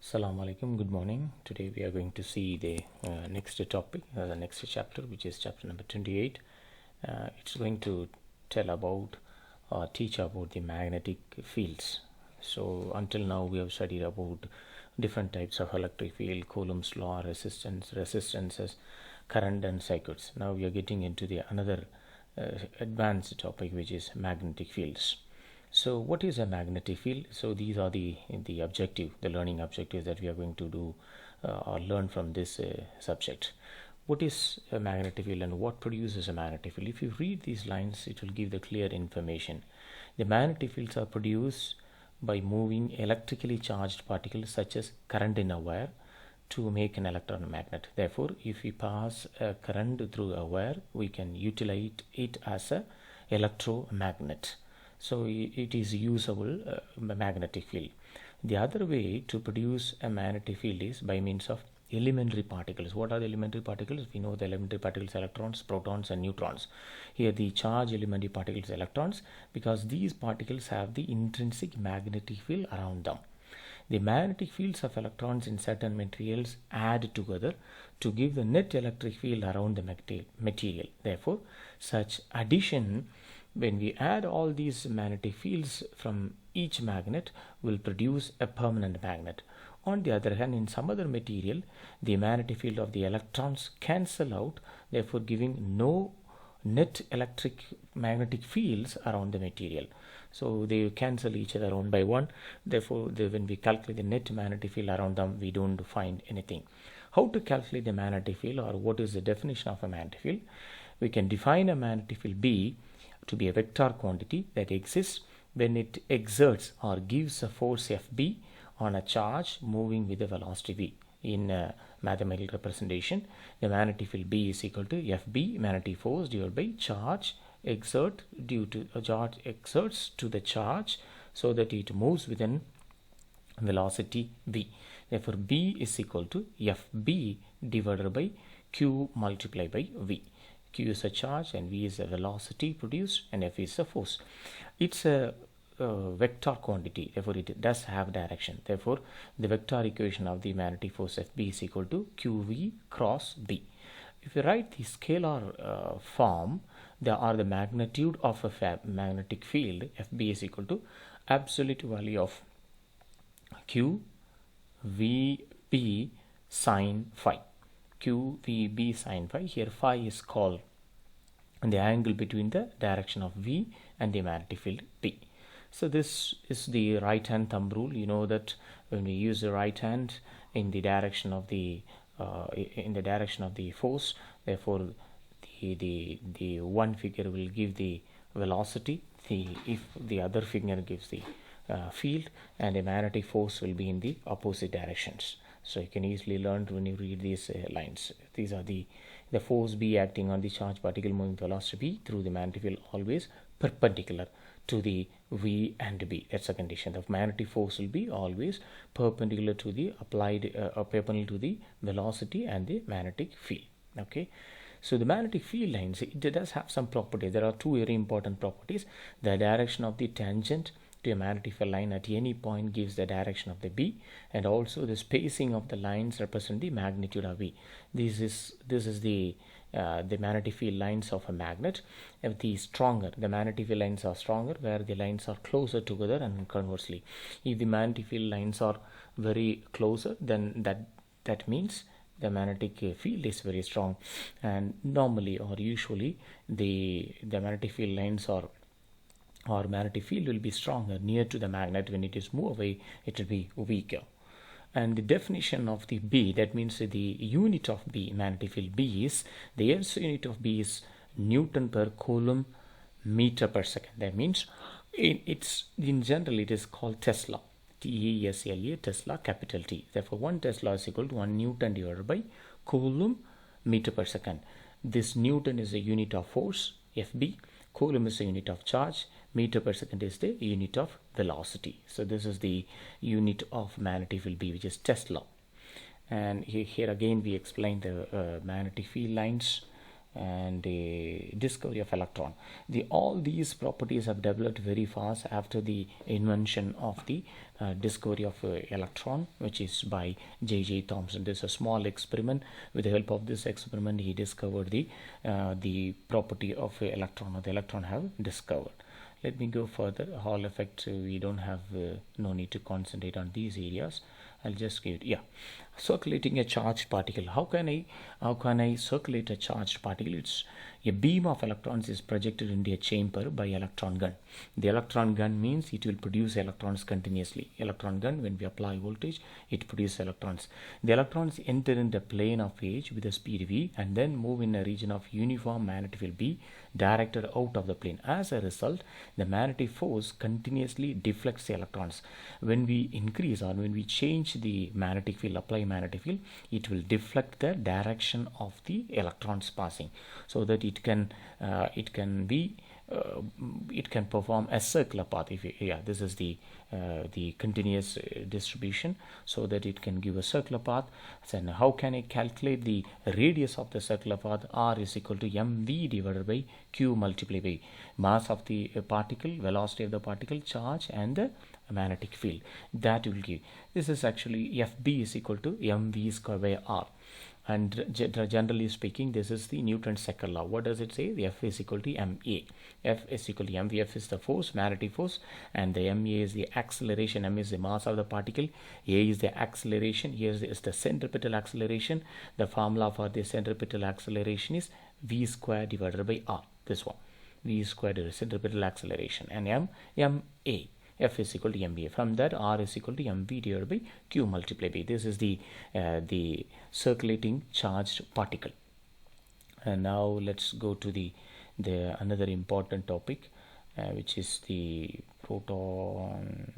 Assalamu alaikum, good morning. Today we are going to see the next topic, the next chapter, which is chapter number 28. It's going to tell about or teach about the magnetic fields. So until now we have studied about different types of electric field, Coulomb's law, resistances, current and circuits. Now we are getting into the another advanced topic, which is magnetic fields. So what is a magnetic field? So these are the objective, the learning objectives that we are going to do or learn from this subject. What is a magnetic field and what produces a magnetic field? If you read these lines, it will give the clear information. The magnetic fields are produced by moving electrically charged particles such as current in a wire to make an electromagnet. Therefore, if we pass a current through a wire, we can utilize it as a electromagnet. So it is usable magnetic field. The other way to produce a magnetic field is by means of elementary particles. What are the elementary particles? We know the elementary particles: electrons, protons and neutrons. Here the charge elementary particles, electrons, because these particles have the intrinsic magnetic field around them. The magnetic fields of electrons in certain materials add together to give the net electric field around the material. Therefore, such addition, when we add all these magnetic fields from each magnet, will produce a permanent magnet. On the other hand, in some other material, the magnetic field of the electrons cancel out, therefore giving no net electric magnetic fields around the material. So they cancel each other one by one. Therefore, when we calculate the net magnetic field around them, we don't find anything. How to calculate the magnetic field, or what is the definition of a magnetic field? We can define a magnetic field B to be a vector quantity that exists when it exerts or gives a force Fb on a charge moving with a velocity v. In mathematical representation, the magnetic field B is equal to Fb, magnetic force, divided by charge exert due to a charge exerts to the charge so that it moves with an velocity v. Therefore, B is equal to Fb divided by Q multiplied by v. Q is a charge and V is a velocity produced and F is a force. It's a vector quantity, therefore it does have direction. Therefore, the vector equation of the magnetic force Fb is equal to QV cross B. If you write the scalar form, there are the magnitude of a magnetic field. Fb is equal to absolute value of QVB sine phi. QVB sine phi. Here phi is called the angle between the direction of V and the magnetic field B. So this is the right hand thumb rule. You know that when we use the right hand in the direction of the force, therefore the one figure will give the velocity, if the other figure gives the field, and the magnetic force will be in the opposite directions. So you can easily learn when you read these lines. These are the force B acting on the charged particle moving velocity B through the magnetic field always perpendicular to the V and B. That's a condition. The magnetic force will be always perpendicular to the applied perpendicular to the velocity and the magnetic field. Okay. So the magnetic field lines, it does have some properties. There are two very important properties. The direction of the tangent to a magnetic field line at any point gives the direction of the B, and also the spacing of the lines represent the magnitude of V. This is the magnetic field lines of a magnet. If the magnetic field lines are stronger where the lines are closer together, and conversely, if the magnetic field lines are very closer, then that means the magnetic field is very strong, and normally or usually the magnetic field lines or magnetic field will be stronger near to the magnet. When it is moved away, it will be weaker. And the definition of the B, that means the unit of B, magnetic field B, is the SI unit of B is Newton per Coulomb meter per second. That means in general it is called Tesla, TESLA, Tesla, capital T. Therefore 1 Tesla is equal to 1 Newton divided by Coulomb meter per second. This Newton is a unit of force, Fb. Coulomb is a unit of charge. Meter per second is the unit of velocity. So this is the unit of magnetic field B, which is Tesla. And here again we explain the magnetic field lines and the discovery of electron. All these properties have developed very fast after the invention of the discovery of electron, which is by J.J. Thomson. This is a small experiment. With the help of this experiment, he discovered the property of electron, or the electron have discovered. Let me go further. Hall effect, we don't have no need to concentrate on these areas. I'll just give it, circulating a charged particle. How can I circulate a charged particle? It's a beam of electrons is projected into a chamber by electron gun. The electron gun means it will produce electrons continuously. Electron gun, when we apply voltage, it produces electrons. The electrons enter in the plane of phase with a speed v and then move in a region of uniform magnetic field B directed out of the plane. As a result, the magnetic force continuously deflects the electrons. When we increase or when we change the magnetic field, apply magnetic field, it will deflect the direction of the electrons passing, so that it can perform a circular path. This is the continuous distribution, so that it can give a circular path. So how can I calculate the radius of the circular path? R is equal to mv divided by q multiplied by mass of the particle, velocity of the particle, charge, and the magnetic field. That will give, this is actually Fb is equal to mv square by r. And generally speaking, this is the Newton's second law. What does it say? The F is equal to ma. F is equal to mv. F is the force, magnetic force, and the ma is the acceleration. M is the mass of the particle. A is the acceleration. Here is the centripetal acceleration. The formula for the centripetal acceleration is v square divided by r. This one, v square divided centripetal acceleration, and ma. F is equal to mv. From that, R is equal to mv divided by q multiplied by. This is the circulating charged particle. And now let's go to the another important topic, which is the proton.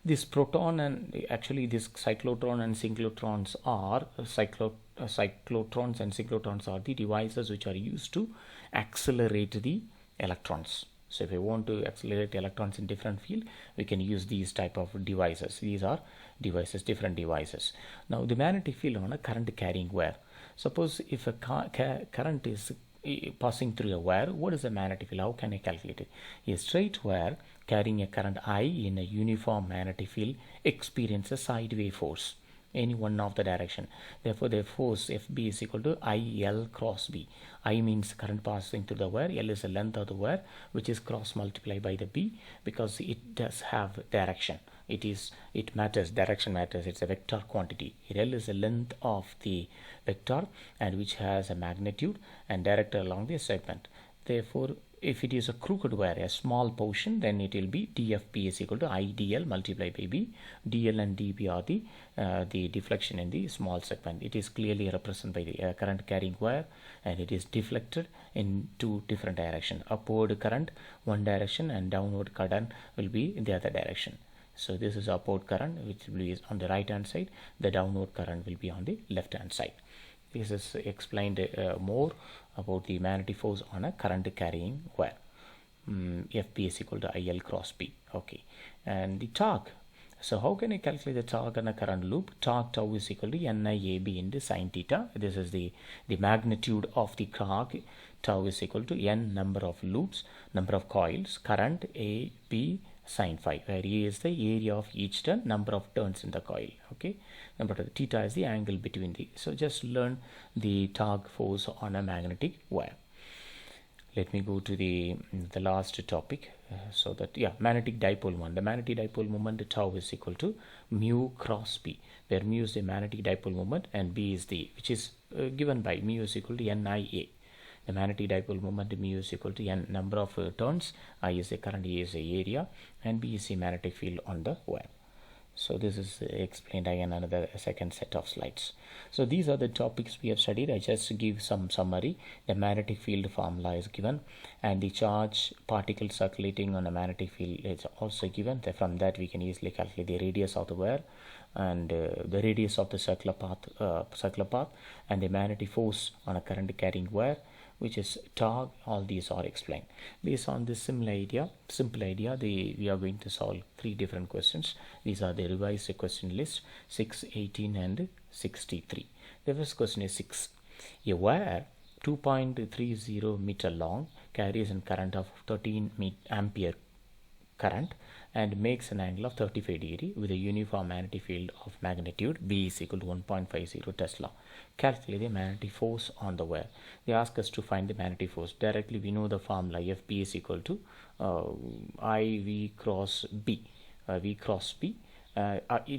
This proton, and actually this cyclotron and synchrotrons are cyclotrons and synchrotrons are the devices which are used to accelerate the electrons. So if we want to accelerate electrons in different field, we can use these type of devices. These are devices, different devices. Now the magnetic field on a current carrying wire. Suppose if a current is passing through a wire, what is the magnetic field? How can I calculate it? A straight wire carrying a current I in a uniform magnetic field experiences sideway force, any one of the direction. Therefore, the force Fb is equal to IL cross B. I means current passing through the wire. L is the length of the wire, which is cross multiplied by the B, because it does have direction. It matters, direction matters. It's a vector quantity. L is the length of the vector, and which has a magnitude and directed along the segment. Therefore, if it is a crooked wire, a small portion, then it will be dFb is equal to IDL multiplied by B. DL and DB are the deflection in the small segment. It is clearly represented by the current carrying wire, and it is deflected in two different directions. Upward current one direction, and downward current will be in the other direction. So this is upward current, which will be on the right hand side. The downward current will be on the left hand side. This is explained more about the magnetic force on a current carrying wire. Fb is equal to IL cross B. Okay, and the torque. So how can I calculate the torque on a current loop? Torque tau is equal to NIAB into sine theta. This is the magnitude of the torque. Tau is equal to n number of loops, number of coils, current A, B, sine phi, where A is the area of each turn, number of turns in the coil. Okay, number of theta is the angle between the. So just learn the torque force on a magnetic wire. Let me go to the last topic. So that magnetic dipole moment. The magnetic dipole moment tau is equal to mu cross B, where mu is the magnetic dipole moment and B is the, which is given by mu is equal to NIA. The magnetic dipole moment mu is equal to n number of turns. I is the current, A is the area, and B is the magnetic field on the wire. So this is explained again another second set of slides. So these are the topics we have studied. I just give some summary. The magnetic field formula is given, and the charge particle circulating on a magnetic field is also given. From that we can easily calculate the radius of the wire, and the radius of the circular path, and the magnetic force on a current carrying wire, which is torque. All these are explained. Based on this simple idea, we are going to solve 3 different questions. These are the revised question list 6, 18 and 63. The first question is 6. A wire 2.30 meter long, carries a current of 13 ampere current, and makes an angle of 35 degree with a uniform magnetic field of magnitude B is equal to 1.50 Tesla. Calculate the magnetic force on the wire. They ask us to find the magnetic force. Directly we know the formula FB is equal to IV cross B. V cross B.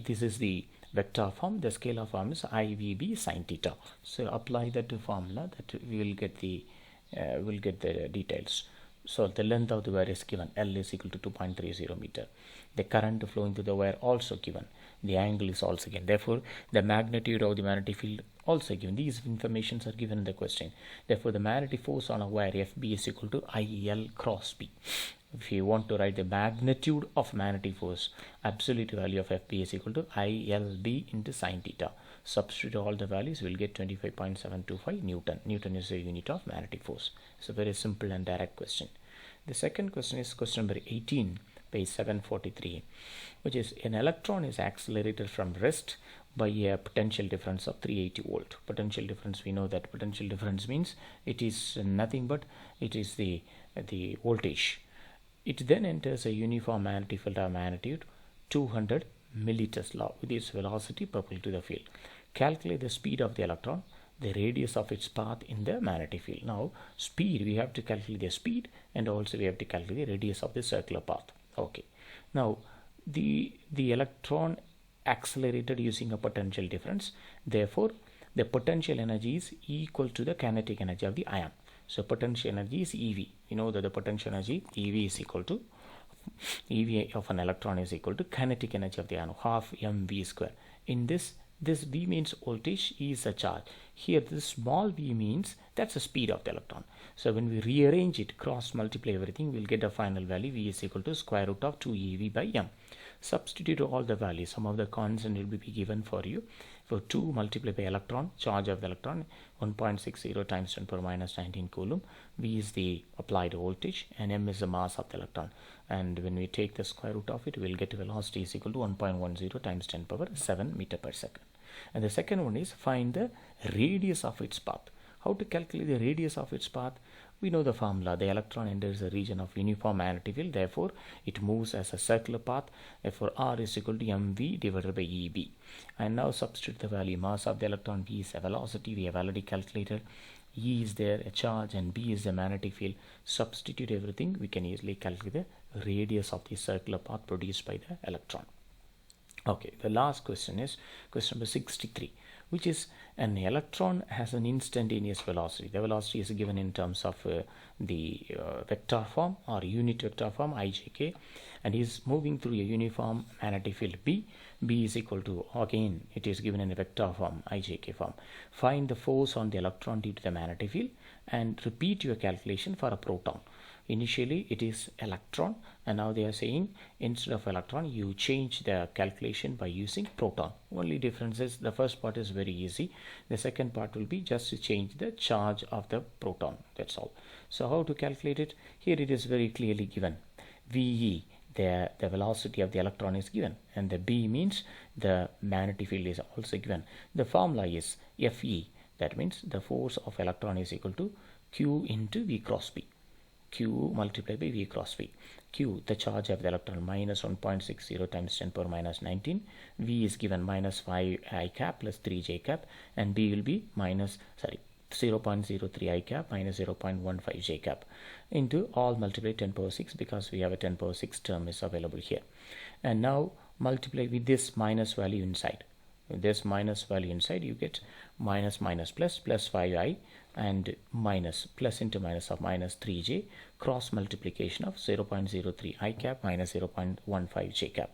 This is the vector form. The scalar form is IVB sin theta. So apply that formula, that we will get the details. So the length of the wire is given, L is equal to 2.30 meter. The current flowing through the wire also given. The angle is also given. Therefore, the magnitude of the magnetic field also given. These informations are given in the question. Therefore, the magnetic force on a wire FB is equal to IL cross B. If you want to write the magnitude of magnetic force, absolute value of FB is equal to ILB into sin theta. Substitute all the values, we will get 25.725 Newton. Newton is a unit of magnetic force. It's a very simple and direct question. The second question is question number 18, page 743, which is an electron is accelerated from rest by a potential difference of 380 volt. Potential difference, we know that potential difference means it is nothing but it is the voltage. It then enters a uniform magnetic field of magnitude 200 millitesla with its velocity perpendicular to the field. Calculate the speed of the electron, the radius of its path in the magnetic field. Now, speed, we have to calculate the speed, and also we have to calculate the radius of the circular path. Okay. Now, the electron accelerated using a potential difference. Therefore, the potential energy is equal to the kinetic energy of the ion. So potential energy is EV. You know that the potential energy EV is equal to EV of an electron is equal to kinetic energy of the ion, half mv square. In this V means voltage, E is a charge. Here this small v means that's the speed of the electron. So when we rearrange it, cross multiply everything, we'll get a final value. V is equal to square root of 2 EV by m. Substitute all the values. Some of the constant will be given for you. For 2 multiplied by electron, charge of the electron, 1.60 times 10 power minus 19 coulomb. V is the applied voltage and m is the mass of the electron. And when we take the square root of it, we'll get velocity is equal to 1.10 times 10 power 7 meter per second. And the second one is find the radius of its path. How to calculate the radius of its path? We know the formula. The electron enters a region of uniform magnetic field. Therefore, it moves as a circular path. Therefore, R is equal to mv divided by EB. And now substitute the value. Mass of the electron, V is a velocity. We have already calculated. E is there, a charge, and B is the magnetic field. Substitute everything. We can easily calculate the radius of the circular path produced by the electron. Okay, the last question is question number 63, which is an electron has an instantaneous velocity. The velocity is given in terms of the vector form or unit vector form ijk, and is moving through a uniform magnetic field B. B is equal to, again it is given in a vector form ijk form. Find the force on the electron due to the magnetic field and repeat your calculation for a proton. Initially it is electron, and now they are saying instead of electron you change the calculation by using proton. Only difference is the first part is very easy. The second part will be just to change the charge of the proton. That's all. So how to calculate it? Here it is very clearly given. VE, the velocity of the electron is given, and the B means the magnetic field is also given. The formula is Fe. That means the force of electron is equal to Q into V cross B. Q multiplied by V cross V. Q, the charge of the electron, minus 1.60 times 10 power minus 19. V is given minus 5 I cap plus 3 j cap, and B will be minus 0.03 I cap minus 0.15 j cap into all multiply 10 power 6, because we have a 10 power 6 term is available here. And now multiply with this minus value inside. With this minus value inside, you get minus minus plus 5i and minus plus into minus of minus 3j, cross multiplication of 0.03 I cap minus 0.15 j cap.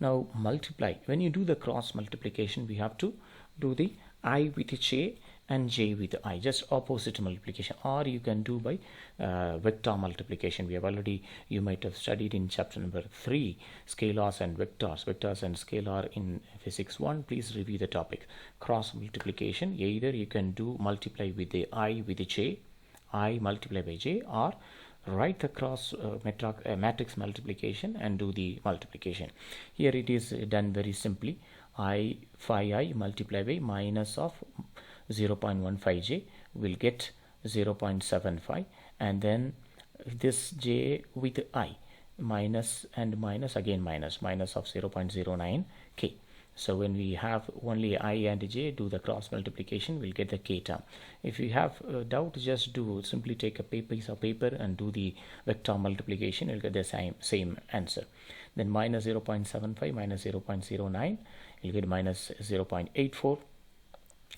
Now multiply. When you do the cross multiplication, we have to do the I with j and j with I, just opposite multiplication, or you can do by vector multiplication. We have already, you might have studied in chapter number 3, scalars and vectors and scalar in physics 1. Please review the topic. Cross multiplication, either you can do multiply with the I with the j, I multiply by j, or write the cross matrix multiplication and do the multiplication. Here it is done very simply. I phi I multiply by minus of 0.15j will get 0.75, and then this j with I, minus and minus, again minus of 0.09 k. So when we have only I and j, do the cross multiplication, we'll get the k term. If you have a doubt, just simply take a piece of paper and do the vector multiplication, you'll get the same answer. Then minus 0.75 minus 0.09, you'll get minus 0.84,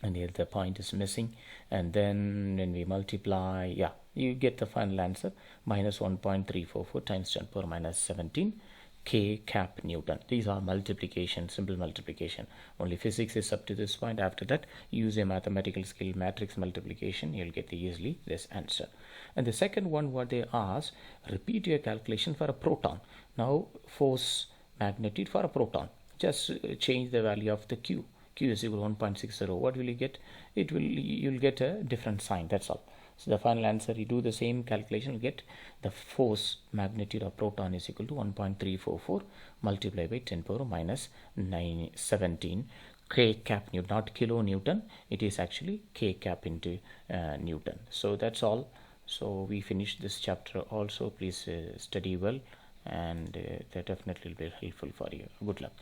and here the point is missing. And then when we multiply, yeah, you get the final answer, minus 1.344 times 10 power minus 17 k cap Newton. These are multiplication, simple multiplication. Only physics is up to this point. After that, use a mathematical skill, matrix multiplication, you'll get easily this answer. And the second one, what they ask, repeat your calculation for a proton. Now force magnitude for a proton, just change the value of the q is equal to 1.60. what will you get? You'll get a different sign, that's all. So the final answer, you do the same calculation, you get the force magnitude of proton is equal to 1.344 multiplied by 10 power minus 17 k cap Newton, not kilo Newton, it is actually k cap into Newton. So that's all. So we finished this chapter also. Please study well, and that definitely will be helpful for you. Good luck.